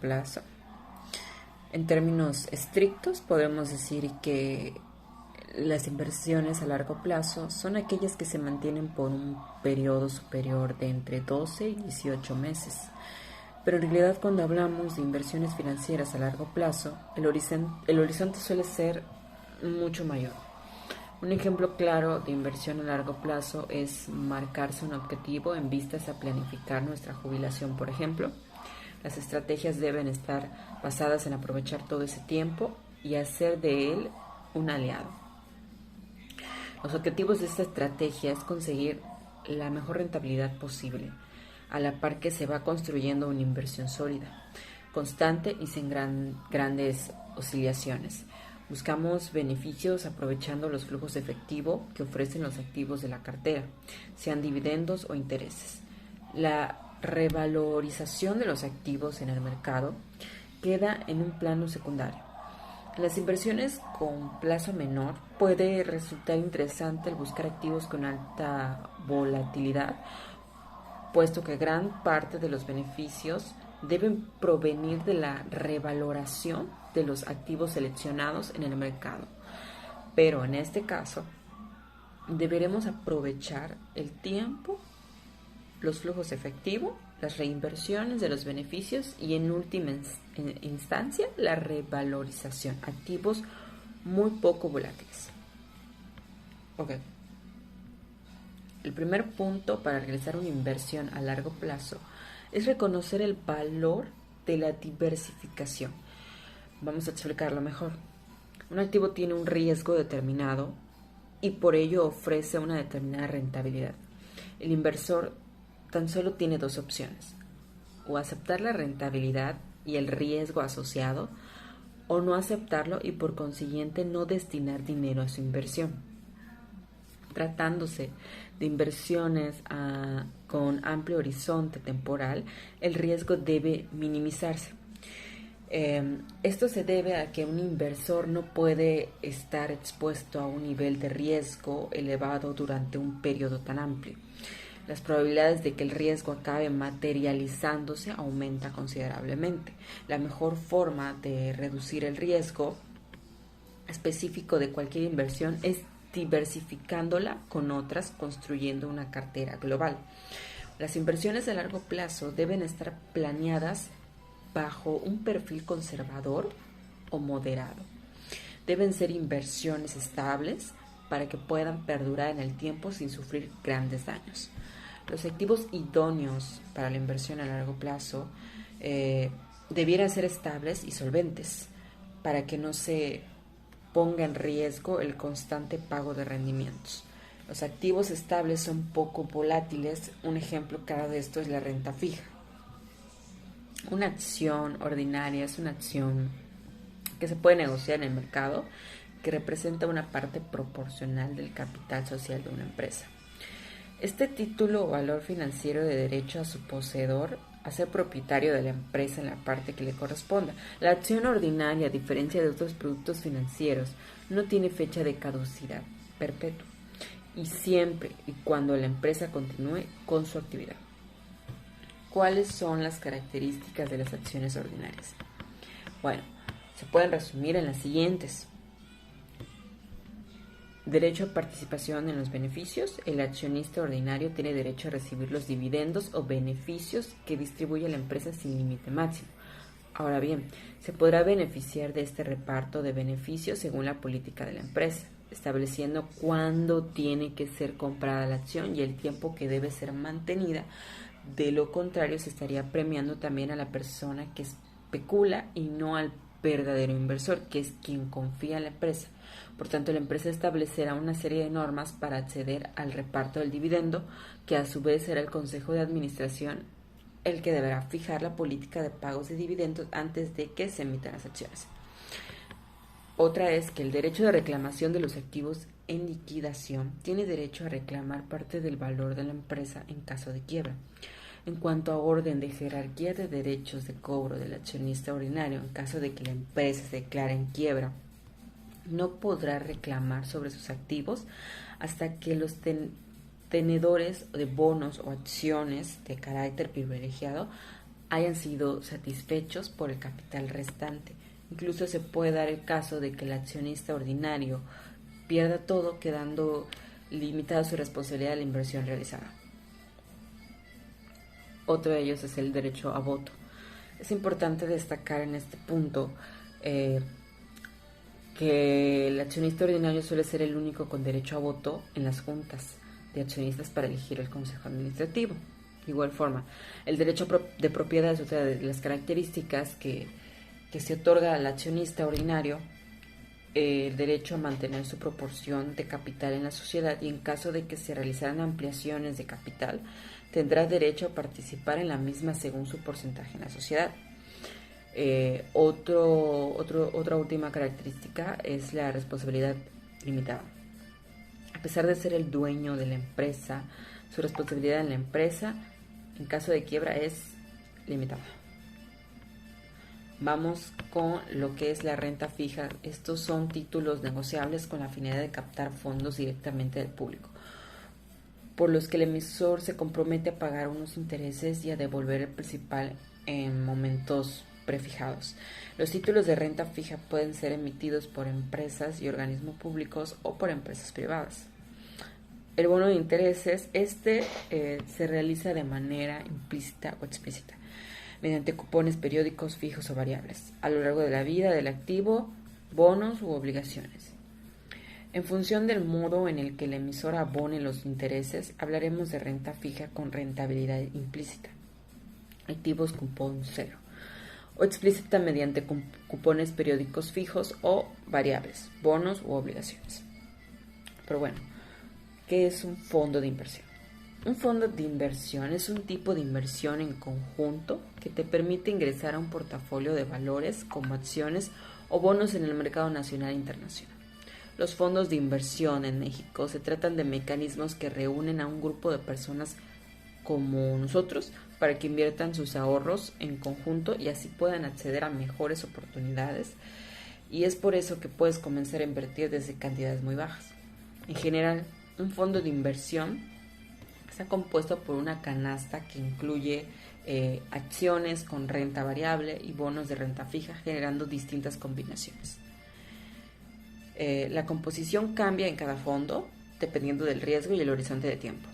plazo. En términos estrictos, podemos decir que las inversiones a largo plazo son aquellas que se mantienen por un periodo superior de entre 12 y 18 meses. Pero en realidad, cuando hablamos de inversiones financieras a largo plazo, el horizonte suele ser mucho mayor. Un ejemplo claro de inversión a largo plazo es marcarse un objetivo en vistas a planificar nuestra jubilación, por ejemplo. Las estrategias deben estar basadas en aprovechar todo ese tiempo y hacer de él un aliado. Los objetivos de esta estrategia es conseguir la mejor rentabilidad posible, a la par que se va construyendo una inversión sólida, constante y sin grandes oscilaciones. Buscamos beneficios aprovechando los flujos de efectivo que ofrecen los activos de la cartera, sean dividendos o intereses. La revalorización de los activos en el mercado queda en un plano secundario. En las inversiones con plazo menor puede resultar interesante el buscar activos con alta volatilidad, puesto que gran parte de los beneficios deben provenir de la revaloración de los activos seleccionados en el mercado. Pero en este caso, deberemos aprovechar el tiempo, los flujos efectivos, las reinversiones de los beneficios y en última instancia la revalorización, activos muy poco volátiles. Ok. El primer punto para realizar una inversión a largo plazo es reconocer el valor de la diversificación. Vamos a explicarlo mejor. Un activo tiene un riesgo determinado y por ello ofrece una determinada rentabilidad. El inversor tan solo tiene dos opciones: o aceptar la rentabilidad y el riesgo asociado, o no aceptarlo y por consiguiente no destinar dinero a su inversión. Tratándose de inversiones con amplio horizonte temporal, el riesgo debe minimizarse. Esto se debe a que un inversor no puede estar expuesto a un nivel de riesgo elevado durante un periodo tan amplio. Las probabilidades de que el riesgo acabe materializándose aumenta considerablemente. La mejor forma de reducir el riesgo específico de cualquier inversión es diversificándola con otras, construyendo una cartera global. Las inversiones a largo plazo deben estar planeadas bajo un perfil conservador o moderado. Deben ser inversiones estables para que puedan perdurar en el tiempo sin sufrir grandes daños. Los activos idóneos para la inversión a largo plazo debieran ser estables y solventes para que no se ponga en riesgo el constante pago de rendimientos. Los activos estables son poco volátiles. Un ejemplo claro de esto es la renta fija. Una acción ordinaria es una acción que se puede negociar en el mercado, que representa una parte proporcional del capital social de una empresa. Este título o valor financiero de derecho a su poseedor a ser propietario de la empresa en la parte que le corresponda. La acción ordinaria, a diferencia de otros productos financieros, no tiene fecha de caducidad perpetua y siempre y cuando la empresa continúe con su actividad. ¿Cuáles son las características de las acciones ordinarias? Bueno, se pueden resumir en las siguientes. Derecho a participación en los beneficios. El accionista ordinario tiene derecho a recibir los dividendos o beneficios que distribuye la empresa sin límite máximo. Ahora bien, se podrá beneficiar de este reparto de beneficios según la política de la empresa, estableciendo cuándo tiene que ser comprada la acción y el tiempo que debe ser mantenida. De lo contrario, se estaría premiando también a la persona que especula y no al verdadero inversor, que es quien confía en la empresa. Por tanto, la empresa establecerá una serie de normas para acceder al reparto del dividendo, que a su vez será el Consejo de Administración el que deberá fijar la política de pagos de dividendos antes de que se emitan las acciones. Otra es que el derecho de reclamación de los activos en liquidación tiene derecho a reclamar parte del valor de la empresa en caso de quiebra. En cuanto a orden de jerarquía de derechos de cobro del accionista ordinario, en caso de que la empresa se declare en quiebra, no podrá reclamar sobre sus activos hasta que los tenedores de bonos o acciones de carácter privilegiado hayan sido satisfechos por el capital restante. Incluso se puede dar el caso de que el accionista ordinario pierda todo, quedando limitada su responsabilidad de la inversión realizada. Otro de ellos es el derecho a voto. Es importante destacar en este punto que el accionista ordinario suele ser el único con derecho a voto en las juntas de accionistas para elegir el consejo administrativo. De igual forma, el derecho de propiedad es otra de las características que se otorga al accionista ordinario, el derecho a mantener su proporción de capital en la sociedad, y en caso de que se realizaran ampliaciones de capital, tendrá derecho a participar en la misma según su porcentaje en la sociedad. Otra última característica es la responsabilidad limitada. A pesar de ser el dueño de la empresa, su responsabilidad en la empresa, en caso de quiebra, es limitada. Vamos con lo que es la renta fija. Estos son títulos negociables con la finalidad de captar fondos directamente del público, por los que el emisor se compromete a pagar unos intereses y a devolver el principal en momentos prefijados. Los títulos de renta fija pueden ser emitidos por empresas y organismos públicos o por empresas privadas. El bono de intereses, se realiza de manera implícita o explícita, mediante cupones periódicos fijos o variables, a lo largo de la vida del activo, bonos u obligaciones. En función del modo en el que el emisor abone los intereses, hablaremos de renta fija con rentabilidad implícita, activos cupón cero, o explícita mediante cupones periódicos fijos o variables, bonos u obligaciones. Pero bueno, ¿qué es un fondo de inversión? Un fondo de inversión es un tipo de inversión en conjunto que te permite ingresar a un portafolio de valores como acciones o bonos en el mercado nacional e internacional. Los fondos de inversión en México se tratan de mecanismos que reúnen a un grupo de personas como nosotros para que inviertan sus ahorros en conjunto y así puedan acceder a mejores oportunidades, y es por eso que puedes comenzar a invertir desde cantidades muy bajas. En general, un fondo de inversión está compuesto por una canasta que incluye acciones con renta variable y bonos de renta fija, generando distintas combinaciones. La composición cambia en cada fondo dependiendo del riesgo y el horizonte de tiempo.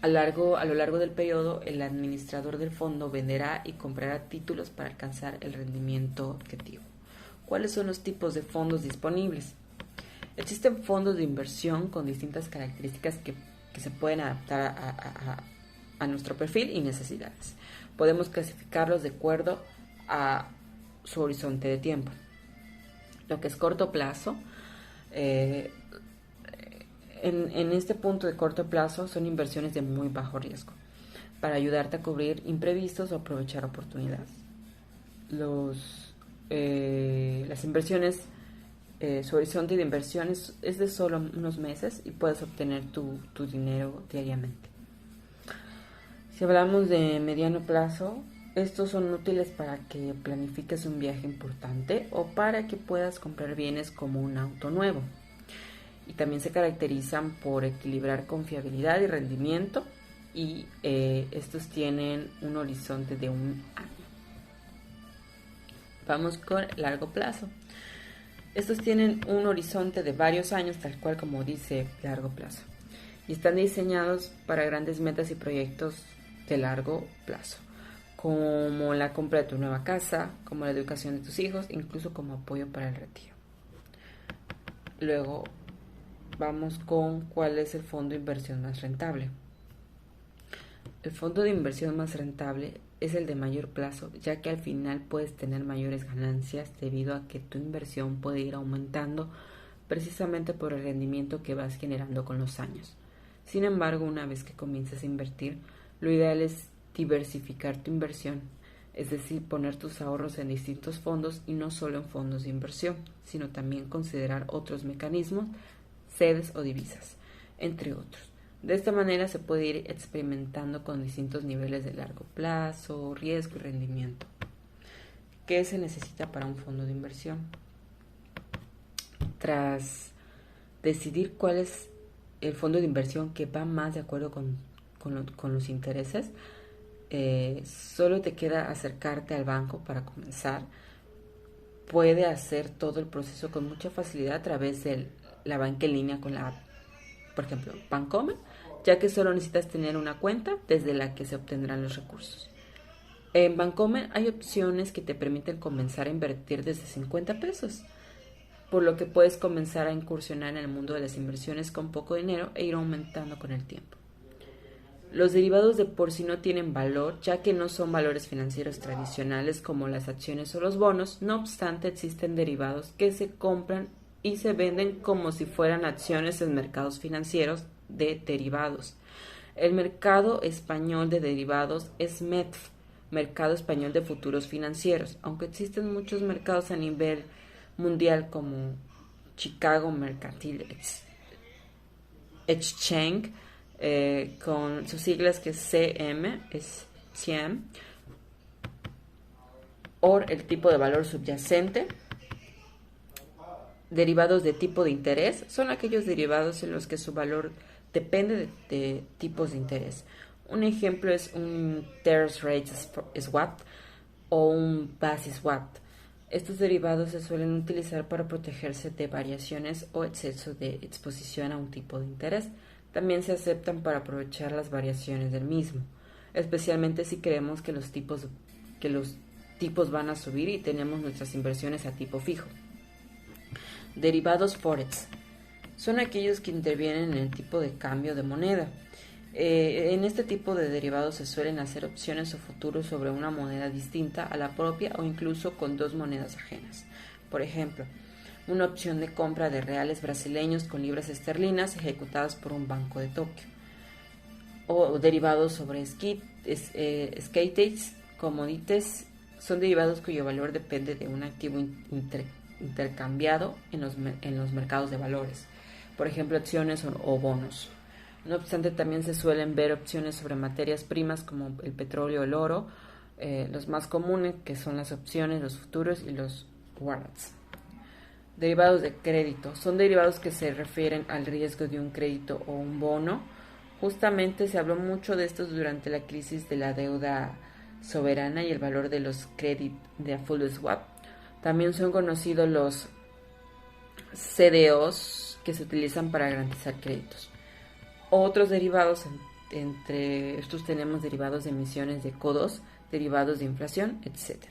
A lo largo del periodo, el administrador del fondo venderá y comprará títulos para alcanzar el rendimiento objetivo. ¿Cuáles son los tipos de fondos disponibles? Existen fondos de inversión con distintas características que se pueden adaptar a nuestro perfil y necesidades. Podemos clasificarlos de acuerdo a su horizonte de tiempo. Lo que es corto plazo, en este punto de corto plazo son inversiones de muy bajo riesgo para ayudarte a cubrir imprevistos o aprovechar oportunidades. Las inversiones, su horizonte de inversión es de solo unos meses y puedes obtener tu dinero diariamente. Si hablamos de mediano plazo, estos son útiles para que planifiques un viaje importante o para que puedas comprar bienes como un auto nuevo. Y también se caracterizan por equilibrar confiabilidad y rendimiento, y estos tienen un horizonte de un año. Vamos con largo plazo. Estos tienen un horizonte de varios años, tal cual como dice largo plazo, y están diseñados para grandes metas y proyectos de largo plazo, como la compra de tu nueva casa, como la educación de tus hijos, incluso como apoyo para el retiro. Luego vamos con cuál es el fondo de inversión más rentable. El fondo de inversión más rentable es el de mayor plazo, ya que al final puedes tener mayores ganancias debido a que tu inversión puede ir aumentando precisamente por el rendimiento que vas generando con los años. Sin embargo, una vez que comiences a invertir, lo ideal es diversificar tu inversión, es decir, poner tus ahorros en distintos fondos y no solo en fondos de inversión, sino también considerar otros mecanismos, sedes o divisas, entre otros. De esta manera se puede ir experimentando con distintos niveles de largo plazo, riesgo y rendimiento. ¿Qué se necesita para un fondo de inversión? Tras decidir cuál es el fondo de inversión que va más de acuerdo con los intereses, solo te queda acercarte al banco para comenzar. Puede hacer todo el proceso con mucha facilidad a través de la banca en línea con la app. Por ejemplo, Bancomer, ya que solo necesitas tener una cuenta desde la que se obtendrán los recursos. En Bancomer hay opciones que te permiten comenzar a invertir desde 50 pesos, por lo que puedes comenzar a incursionar en el mundo de las inversiones con poco dinero e ir aumentando con el tiempo. Los derivados de por sí no tienen valor, ya que no son valores financieros tradicionales como las acciones o los bonos. No obstante, existen derivados que se compran y se venden como si fueran acciones en mercados financieros de derivados. El mercado español de derivados es MEDF, Mercado Español de Futuros Financieros, aunque existen muchos mercados a nivel mundial como Chicago Mercantile Exchange, con sus siglas que es CM, es CIEM, o el tipo de valor subyacente. Derivados de tipo de interés son aquellos derivados en los que su valor depende de tipos de interés. Un ejemplo es un interest rate swap o un basis swap. Estos derivados se suelen utilizar para protegerse de variaciones o exceso de exposición a un tipo de interés. También se aceptan para aprovechar las variaciones del mismo, especialmente si creemos que los tipos van a subir y tenemos nuestras inversiones a tipo fijo. Derivados Forex son aquellos que intervienen en el tipo de cambio de moneda. En este tipo de derivados se suelen hacer opciones o futuros sobre una moneda distinta a la propia o incluso con dos monedas ajenas. Por ejemplo, una opción de compra de reales brasileños con libras esterlinas ejecutadas por un banco de Tokio. O derivados sobre skates, commodities, son derivados cuyo valor depende de un activo intercambiado en los mercados de valores. Por ejemplo, acciones o bonos. No obstante, también se suelen ver opciones sobre materias primas como el petróleo o el oro, los más comunes que son las opciones, los futuros y los warrants. Derivados de crédito son derivados que se refieren al riesgo de un crédito o un bono. Justamente se habló mucho de estos durante la crisis de la deuda soberana y el valor de los credit default swap. También son conocidos los CDOs que se utilizan para garantizar créditos. Otros derivados, entre estos tenemos derivados de emisiones de CO2, derivados de inflación, etc.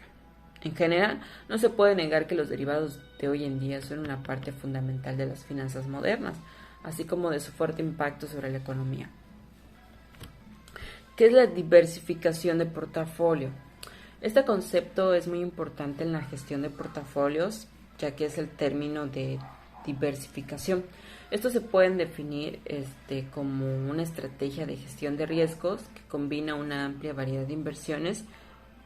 En general, no se puede negar que los derivados de hoy en día son una parte fundamental de las finanzas modernas, así como de su fuerte impacto sobre la economía. ¿Qué es la diversificación de portafolio? Este concepto es muy importante en la gestión de portafolios, ya que es el término de diversificación. Estos se pueden definir como una estrategia de gestión de riesgos que combina una amplia variedad de inversiones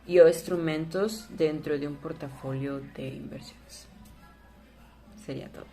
y o instrumentos dentro de un portafolio de inversiones. Sería todo.